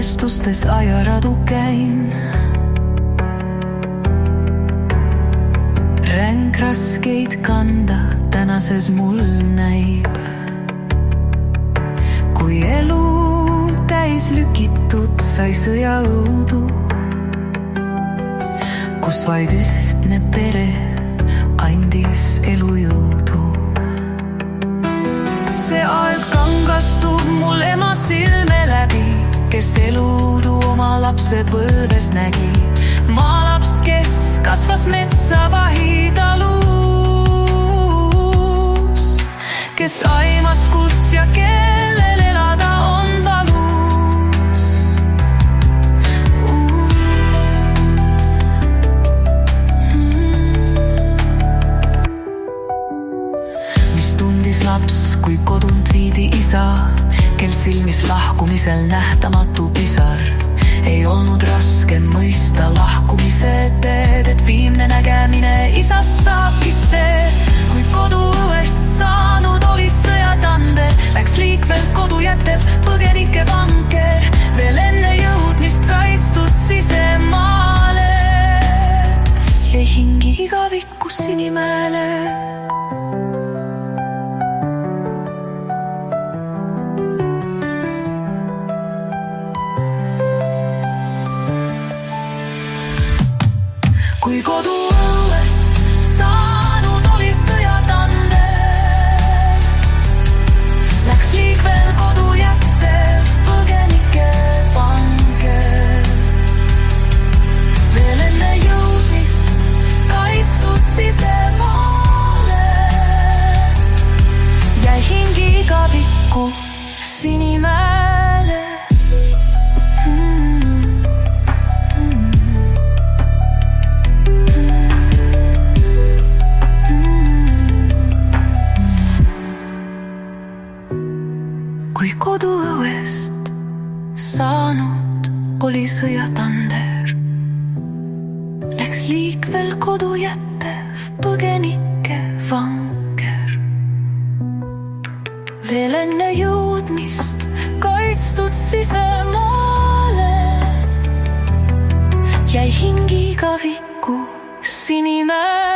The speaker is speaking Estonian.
mälestustes aiaradu käin. Ränk raskeid kanda tänases mul näib, kui elu täis lükitud sai sõjaõudu, kus vaid ühtne pere andis elujõudu. See aeg kangastub mul ema silme läbi, kes eludu oma lapse põlves nägi. Maalaps, kes kasvas metsavahi talus, kes aimas, kus ja kellel elada on valus. Mis tundis laps, kui kodunt viidi isa, kel silmis lahkumisel nähtamatu pisar. Ei olnud raske mõista lahkumise teed, et viimne nägemine isast saabki see. Kui koduõest saanud oli sõjatander, läks liikvel kodu jätev põgenike vanker, veel enne jõudmist kaitstud sisemaale. Jäi hingi igavikku Sinimäele. Kui koduõuest saanud oli sõjatander, läks liikvel kodu jättev põgenike vanker, veel enne jõudmist kaitstud sisemaale. Jäi hingi igavikku Sinimäele. Kui koduõuest saanud oli sõjatander, läks liikvel kodu jättev põgenike vanker, veel enne jõudmist kaitstud sisemaale. Jäi hingi igavikku Sinimäele.